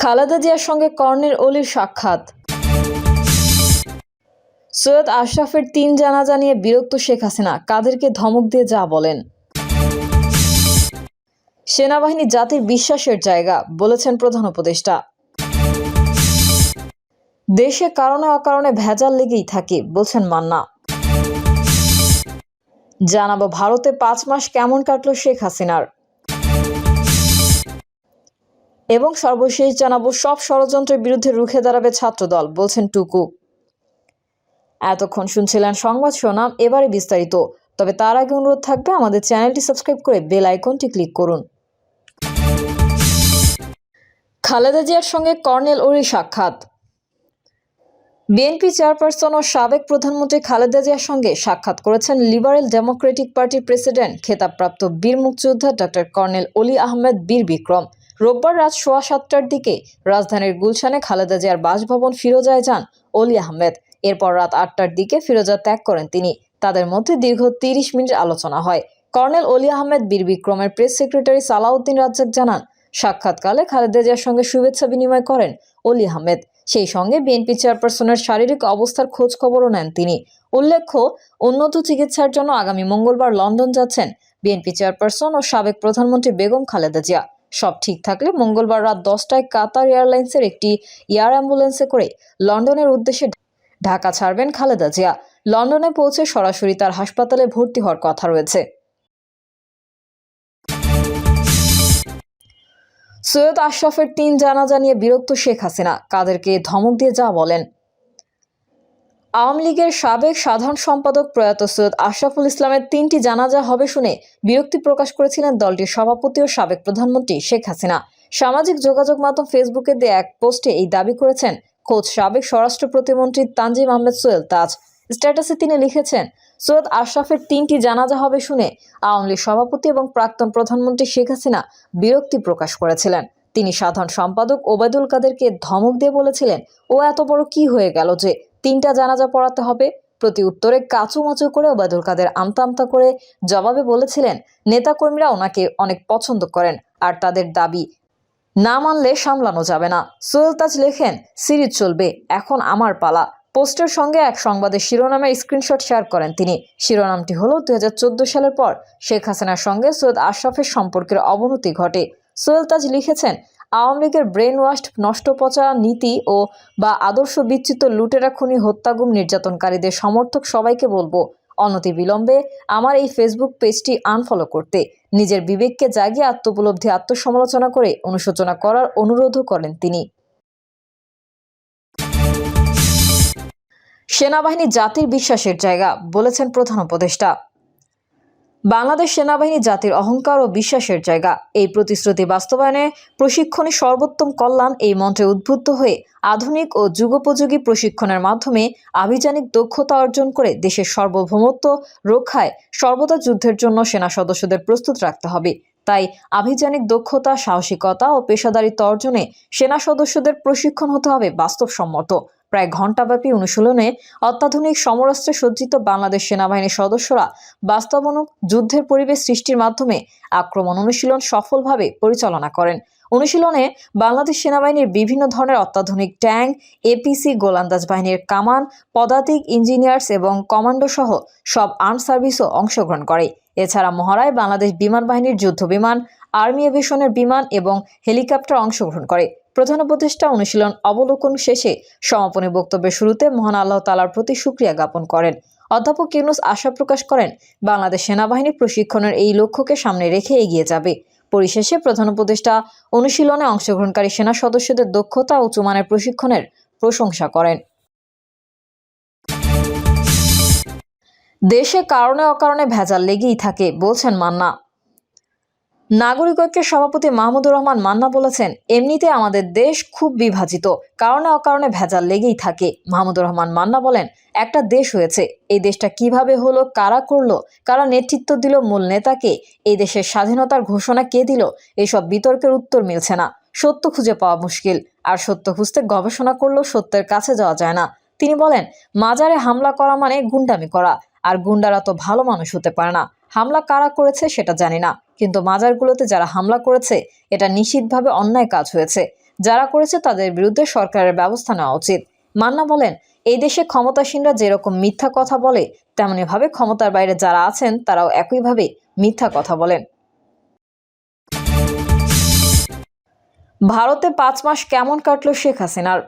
খালেদা জিয়ার সঙ্গে কর্নেল অলির সাক্ষাৎ। সৈয়দ আশরাফের ৩ জানাজা নিয়ে বিরক্ত শেখ হাসিনা, কাদেরকে ধমক দিয়ে যা বলেন। সেনাবাহিনী জাতির বিশ্বাসের জায়গা, বলেছেন প্রধান উপদেষ্টা। দেশে কারণে অকারণে ভেজাল লেগেই থাকে, বলছেন মান্না। জানাবো ভারতে ৫ মাস কেমন কাটলো শেখ হাসিনার। এবং সর্বশেষ জানাবো সব ষড়যন্ত্রের বিরুদ্ধে রুখে দাঁড়াবে ছাত্রদল, বলছেন টুকু। এতক্ষণ শুনছিলেন সংবাদ শিরোনাম, এবারে বিস্তারিত। তবে তার আগে অনুরোধ থাকবে আমাদের চ্যানেলটি সাবস্ক্রাইব করে বেল আইকনটি ক্লিক করুন। খালেদা জিয়ার সঙ্গে কর্নেল অলির সাক্ষাৎ। বিএনপি চেয়ারপারসন ও সাবেক প্রধানমন্ত্রী খালেদা জিয়ার সঙ্গে সাক্ষাৎ করেছেন লিবারেল ডেমোক্রেটিক পার্টির প্রেসিডেন্ট, খেতাবপ্রাপ্ত বীর মুক্তিযোদ্ধা ডক্টর কর্নেল অলি আহমেদ বীর বিক্রম। রোববার রাত 7:15টার দিকে রাজধানীর গুলশানে খালেদা জিয়ার বাসভবন ফিরোজায় যান অলি আহমেদ। এরপর রাত 8টার দিকে ফিরোজা ত্যাগ করেন তিনি। তাদের মধ্যে দীর্ঘ 30 মিনিট আলোচনা হয়। কর্নেল অলি আহমেদ বীর বিক্রমের প্রেস সেক্রেটারি সালাউদ্দিন রাজ্জাক জানান, সাক্ষাৎকালে খালেদা জিয়ার সঙ্গে শুভেচ্ছা বিনিময় করেন অলি আহমেদ। সেই সঙ্গে বিএনপি চেয়ারপারসনের শারীরিক অবস্থার খোঁজ খবরও নেন তিনি। উল্লেখ্য, উন্নত চিকিৎসার জন্য আগামী মঙ্গলবার লন্ডন যাচ্ছেন বিএনপি চেয়ারপারসন ও সাবেক প্রধানমন্ত্রী বেগম খালেদা জিয়া। সব ঠিক থাকলে মঙ্গলবার রাত 10টায় কাতার এয়ারলাইন্সের একটি এয়ার অ্যাম্বুলেন্সে করে লন্ডনের উদ্দেশ্যে ঢাকা ছাড়বেন খালেদা জিয়া। লন্ডনে পৌঁছে সরাসরি তার হাসপাতালে ভর্তি হওয়ার কথা রয়েছে। সৈয়দ আশরাফের 3 জানাজা নিয়ে বিরক্ত শেখ হাসিনা, কাদেরকে ধমক দিয়ে যা বলেন। আওয়ামী লীগের সাবেক সাধারণ সম্পাদক প্রয়াত সৈয়দ আশরাফুল ইসলামের 3টি জানাজা হবে শুনে বিরক্তি প্রকাশ করেছিলেন দলটির সভাপতি ও সাবেক প্রধানমন্ত্রী শেখ হাসিনা। সামাজিক যোগাযোগ মাধ্যম ফেসবুকে দেয়া এক পোস্টে এই দাবি করেছেন খোদ সাবেক স্বরাষ্ট্র প্রতিমন্ত্রী তানজিম আহমেদ সোহেল তাজ। স্ট্যাটাসে তিনি লিখেছেন, সৈয়দ আশরাফের 3টি জানাজা হবে শুনে আওয়ামী লীগ সভাপতি এবং প্রাক্তন প্রধানমন্ত্রী শেখ হাসিনা বিরক্তি প্রকাশ করেছিলেন। তিনি সাধারণ সম্পাদক ওবায়দুল কাদেরকে ধমক দিয়ে বলেছিলেন, ও এত বড় কি হয়ে গেল যে 3টা জানাজা পড়াতে হবে। প্রতি উত্তরে কাচুমাচু করে ওবায়দুল কাদের আমতা আমতা করে জবাবে বলেছিলেন, নেতাকর্মীরা ওনাকে অনেক পছন্দ করেন আর তাদের দাবি না মানলে সামলানো যাবে না। সোহেল তাজ লেখেন, সিরিজ চলবে, এখন আমার পালা। পোস্টের সঙ্গে এক সংবাদের শিরোনামের স্ক্রিনশট শেয়ার করেন তিনি। শিরোনামটি হলো, 2014 সালের পর শেখ হাসিনার সঙ্গে সৈয়দ আশরাফের সম্পর্কের অবনতি ঘটে। সোহেল তাজ লিখেছেন, আওয়ামী লীগের ব্রেন ওয়াশড, নষ্ট পচা নীতি ও বা আদর্শ বিচ্যুত লুটেরা, খুনি, হত্যাগুম, নির্যাতনকারীদের সমর্থক সবাইকে বলবো অনতি বিলম্বে আমার এই ফেসবুক পেজটি আনফলো করতে। নিজের বিবেককে জাগিয়ে আত্মোপলব্ধি, আত্মসমালোচনা করে অনুশোচনা করার অনুরোধও করেন তিনি। সেনাবাহিনী জাতির বিশ্বাসের জায়গা, বলেছেন প্রধান উপদেষ্টা। বাংলাদেশ সেনাবাহিনী জাতির অহংকার ও বিশ্বাসের জায়গা। এই প্রতিশ্রুতি বাস্তবায়নে প্রশিক্ষণই সর্বোত্তম কল্যাণ এই মন্ত্রে উদ্বুদ্ধ হয়ে আধুনিক ও যুগোপযোগী প্রশিক্ষণের মাধ্যমে আভিযানিক দক্ষতা অর্জন করে দেশের সার্বভৌমত্ব রক্ষায় সর্বদা যুদ্ধের জন্য সেনা সদস্যদের প্রস্তুত রাখতে হবে। তাই আভিযানিক দক্ষতা, সাহসিকতা ও পেশাদারিত্ব অর্জনে সেনা সদস্যদের প্রশিক্ষণ হতে হবে বাস্তবসম্মত। প্রায় ঘণ্টাব্যাপী অনুশীলনে অত্যাধুনিক সমরাস্ত্রে সজ্জিত বাংলাদেশ সেনাবাহিনীর সদস্যরা বাস্তবায়ন যুদ্ধের পরিবেশ সৃষ্টির মাধ্যমে আক্রমণ অনুশীলন সফলভাবে পরিচালনা করেন। অনুশীলনে বাংলাদেশ সেনাবাহিনীর বিভিন্ন ধরনের অত্যাধুনিক ট্যাঙ্ক, এপিসি, গোলন্দাজ বাহিনীর কামান, পদাতিক, ইঞ্জিনিয়ার্স এবং কমান্ডো সহ সব আর্ম সার্ভিসও অংশগ্রহণ করে। এছাড়া মহড়ায় বাংলাদেশ বিমান বাহিনীর যুদ্ধ বিমান, আর্মি এভিয়েশনের বিমান এবং হেলিকপ্টার অংশগ্রহণ করে। প্রধান উপদেষ্টা অনুশীলন অবলোকন শেষে সমাপনী বক্তব্যের শুরুতে মহান আল্লাহ তাআলার প্রতি শুকরিয়া জ্ঞাপন করেন। অধ্যাপক ইউনূস আশা প্রকাশ করেন, বাংলাদেশ সেনাবাহিনী প্রশিক্ষণের এই লক্ষ্যকে সামনে রেখে এগিয়ে যাবে। পরিশেষে প্রধান উপদেষ্টা অনুশীলনে অংশগ্রহণকারী সেনা সদস্যদের দক্ষতা ও উচ্চমানের প্রশিক্ষণের প্রশংসা করেন। দেশে কারণে অকারণে ভেজাল লেগেই থাকে, বলছেন মান্না। নাগরিক ঐক্যের সভাপতি মাহমুদুর রহমান মান্না বলেছেন, এমনিতে আমাদের দেশ খুব বিভাজিত, কারণে অকারণে ভেজাল লেগেই থাকে। মাহমুদুর রহমান মান্না বলেন, একটা দেশ হয়েছে, এই দেশটা কিভাবে হলো, কারা করলো, কারা নেতৃত্ব দিল, মূল নেতাকে, এই দেশের স্বাধীনতার ঘোষণা কে দিল, এসব বিতর্কের উত্তর মিলছে না। সত্য খুঁজে পাওয়া মুশকিল, আর সত্য খুঁজতে গবেষণা করলেও সত্যের কাছে যাওয়া যায় না। তিনি বলেন, মাজারে হামলা করা মানে গুন্ডামি করা, আর গুন্ডারা তো ভালো মানুষ হতে পারে না। হামলা কারা করেছে সেটা জানি না, কিন্তু মাজারগুলোতে যারা হামলা করেছে এটা নিশ্চিতভাবে অন্যায় কাজ হয়েছে। যারা করেছে তাদের বিরুদ্ধে সরকারের ব্যবস্থা নেওয়া উচিত। মান্না বলেন, এই দেশে ক্ষমতাসীনরা যেরকম মিথ্যা কথা বলে, তেমনি ভাবে ক্ষমতার বাইরে যারা আছেন তারাও একইভাবে মিথ্যা কথা বলেন। ভারতে 5 মাস কেমন কাটল শেখ হাসিনার?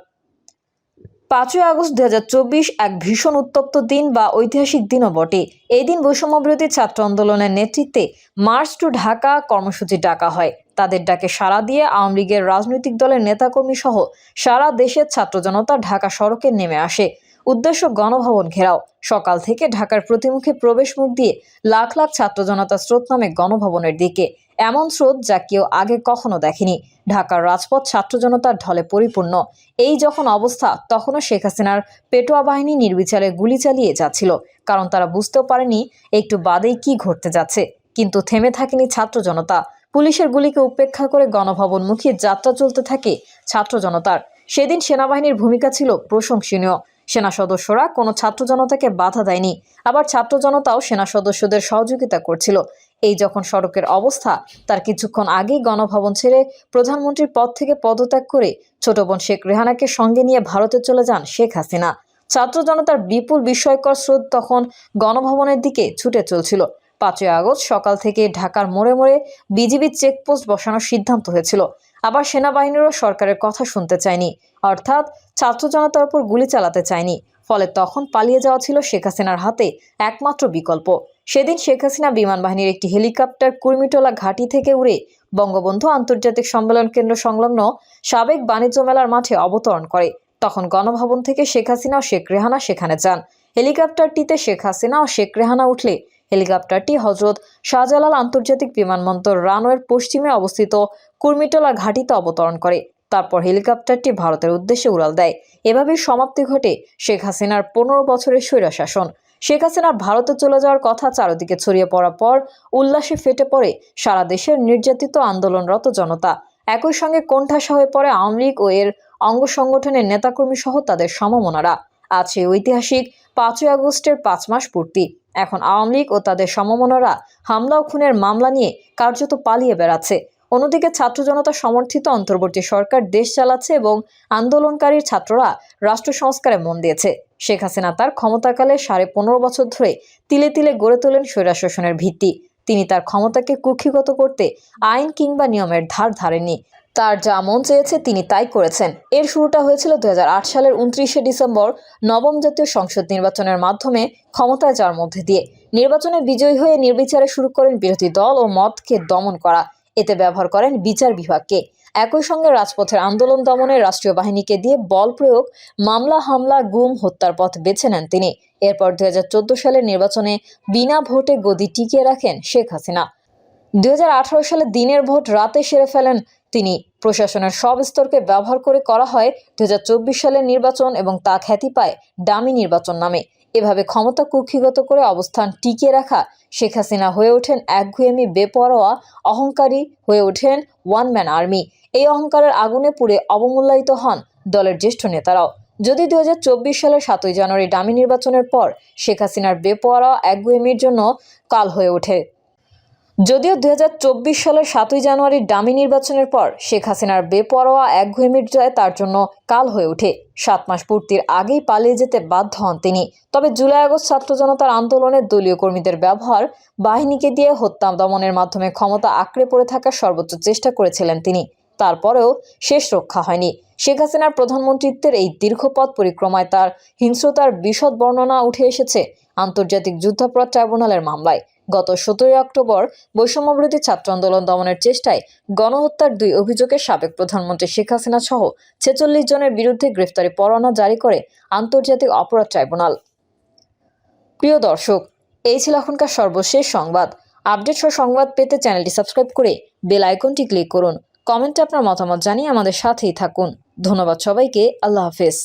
5ই আগস্ট 2024 এক ভীষণ উত্তপ্ত দিন বা ঐতিহাসিক দিনও বটে। এই দিন বৈষম্যবিরোধী ছাত্র আন্দোলনের নেতৃত্বে মার্চ টু ঢাকা কর্মসূচি ডাকা হয়। তাদের ডাকে সাড়া দিয়ে আওয়ামী লীগের রাজনৈতিক দলের নেতাকর্মী সহ সারা দেশের ছাত্র জনতা ঢাকা সড়কে নেমে আসে। উদ্দেশ্য গণভবন ঘেরাও। সকাল থেকে ঢাকার প্রতিমুখী প্রবেশ মুখ দিয়ে লাখ লাখ ছাত্র জনতা স্রোত নামে গণভবনের দিকে। এমন স্রোত যা কেউ আগে কখনো দেখেনি। ঢাকার রাজপথ ছাত্র জনতার ঢলে পরিপূর্ণ। এই যখন অবস্থা, তখনও শেখ হাসিনার পেটোয়া বাহিনী নির্বিচারে গুলি চালিয়ে যাচ্ছিল, কারণ তারা বুঝতেও পারেনি একটু বাদেই কি ঘটতে যাচ্ছে। কিন্তু থেমে থাকেনি ছাত্র জনতা। পুলিশের গুলিকে উপেক্ষা করে গণভবনমুখী যাত্রা চলতে থাকে ছাত্র জনতার। সেদিন সেনাবাহিনীর ভূমিকা ছিল প্রশংসনীয়। সেনা সদস্যরা কোনো ছাত্র জনতাকে বাধা দেয়নি, আবার ছাত্র জনতাও সেনা সদস্যদের সহযোগিতা করছিল। এই যখন সড়কের অবস্থা, তার কিছুক্ষণ আগেই গণভবন ছেড়ে প্রধানমন্ত্রীর পদ থেকে পদত্যাগ করে ছোট বোন শেখ রেহানাকে সঙ্গে নিয়ে ভারতে চলে যান শেখ হাসিনা। ছাত্র জনতার বিপুল বিস্ময়কর স্রোত তখন গণভবনের দিকে ছুটে চলছিল। 5ই আগস্ট সকাল থেকে ঢাকার মোড়ে মোড়ে বিজিবি চেকপোস্ট বসানোর সিদ্ধান্ত হয়েছিল। আবার সেনাবাহিনীরও সরকারের কথা শুনতে চায়নি, অর্থাৎ ছাত্র জনতার উপর গুলি চালাতে চায়নি। ফলে তখন পালিয়ে যাওয়া ছিল শেখ হাসিনার হাতে একমাত্র বিকল্প। সেদিন শেখ হাসিনা বিমান বাহিনীর একটি হেলিকপ্টার কুর্মিটোলা ঘাঁটি থেকে উড়ে বঙ্গবন্ধু আন্তর্জাতিক সম্মেলন কেন্দ্র সংলগ্ন সাবেক বাণিজ্য মেলার মাঠে অবতরণ করে। তখন গণভবন থেকে শেখ হাসিনা ও শেখ রেহানা সেখানে যান। হেলিকপ্টারটিতে শেখ হাসিনা ও শেখ রেহানা উঠলে হেলিকপ্টারটি হজরত শাহজালাল আন্তর্জাতিক বিমানবন্দর রানওয়ের পশ্চিমে অবস্থিত কুর্মিটোলা ঘাঁটিতে অবতরণ করে। তারপর হেলিকপ্টারটি ভারতের উদ্দেশ্যে উড়াল দেয়। এভাবেই সমাপ্তি ঘটে শেখ হাসিনার 15 বছরের স্বৈরশাসন। শেখ হাসিনার ভারতে চলে যাওয়ার কথা চারদিকে ছড়িয়ে পড়ার পর উল্লাসে ফেটে পড়ে সারা দেশের নির্যাতিত আন্দোলনরত জনতা। একই সঙ্গে কোণঠাসা হয়ে পড়ে আওয়ামী লীগ ও এর অঙ্গ সংগঠনের নেতাকর্মী সহ তাদের সমমনারা। আজ সেই ঐতিহাসিক 5ই আগস্টের 5 মাস পূর্তি। এখন আওয়ামী লীগ ও তাদের সমমনারা হামলা ও খুনের মামলা নিয়ে কার্যত পালিয়ে বেড়াচ্ছে। অন্যদিকে ছাত্র জনতা সমর্থিত অন্তর্বর্তী সরকার দেশ চালাচ্ছে এবং আন্দোলনকারী ছাত্ররা রাষ্ট্র সংস্কারে মন দিয়েছে। শেখ হাসিনা তার ক্ষমতাকালে 15.5 বছর ধরে তিলে তিলে গড়ে তোলেন স্বৈরশাসনের ভিত্তি। তিনি তার ক্ষমতাকে কুক্ষিগত করতে আইন কিংবা নিয়মের ধার ধারেননি। তার যা মন চেয়েছে তিনি তাই করেছেন। এর শুরুটা হয়েছিল 2008 সালের 29শে ডিসেম্বর নবম জাতীয় সংসদ নির্বাচনের মাধ্যমে ক্ষমতায় যাওয়ার মধ্যে দিয়ে। নির্বাচনে বিজয়ী হয়ে নির্বিচারে শুরু করেন বিরোধী দল ও মতকে দমন করা। এতে ব্যবহার করেন বিচার বিভাগকে। একই সঙ্গে রাজপথের আন্দোলন দমনে রাষ্ট্রীয় বাহিনীকে দিয়ে বল প্রয়োগ, মামলা, হামলা, গুম, হত্যার পথ বেছে নেন তিনি। এরপর 2014 সালের নির্বাচনে বিনা ভোটে গদি টিকিয়ে রাখেন শেখ হাসিনা। 2018 সালে দিনের ভোট রাতে সেরে ফেলেন তিনি। প্রশাসনের সব স্তরকে ব্যবহার করে করা হয় 2024 সালের নির্বাচন এবং তা খ্যাতি পায় ডামি নির্বাচন নামে। এভাবে ক্ষমতা কুক্ষিগত করে অবস্থান টিকিয়ে রাখা শেখ হাসিনা হয়ে ওঠেন একগুঁয়েমি, বেপরোয়া, অহংকারী, হয়ে ওঠেন ওয়ান ম্যান আর্মি। এই অহংকারের আগুনে পুড়ে অবমূল্যায়িত হন দলের জ্যেষ্ঠ নেতারাও। যদি 2024 সালের 7ই জানুয়ারি ডামি নির্বাচনের পর শেখ হাসিনার বেপরোয়া একগুঁয়েমির জন্য কাল হয়ে ওঠে। যদিও 2024 সালের 7ই জানুয়ারি ডামি নির্বাচনের পর শেখ হাসিনার বেপরোয়া একগুঁয়েমির জয় তার জন্য কাল হয়ে ওঠে। 7 মাস পূর্তির আগেই পালিয়ে যেতে বাধ্য হন তিনি। তবে জুলাই আগস্ট ছাত্র জনতার আন্দোলনে দলীয় কর্মীদের ব্যবহার, বাহিনীকে দিয়ে হত্যা দমনের মাধ্যমে ক্ষমতা আঁকড়ে পড়ে থাকার সর্বোচ্চ চেষ্টা করেছিলেন তিনি। তারপরেও শেষ রক্ষা হয়নি। শেখ হাসিনার প্রধানমন্ত্রিত্বের এই দীর্ঘ পথ পরিক্রমায় তার হিংস্রতার বিশদ বর্ণনা উঠে এসেছে আন্তর্জাতিক যুদ্ধাপরাধ ট্রাইব্যুনালের মামলায়। গত 17 অক্টোবর বৈষম্যবিরোধী ছাত্র আন্দোলন দমনের চেষ্টায় গণহত্যার 2 অভিযোগে সাবেক প্রধানমন্ত্রী শেখ হাসিনা সহ 46 জনের বিরুদ্ধে গ্রেফতারি পরোয়ানা জারি করে আন্তর্জাতিক অপরাধ ট্রাইব্যুনাল। প্রিয় দর্শক, এই ছিল এখনকার সর্বশেষ সংবাদ। আপডেট সহ সংবাদ পেতে চ্যানেলটি সাবস্ক্রাইব করে বেল আইকনটি ক্লিক করুন। কমেন্টে আপনার মতামত জানিয়ে আমাদের সাথেই থাকুন। ধন্যবাদ সবাইকে। আল্লাহ হাফেজ।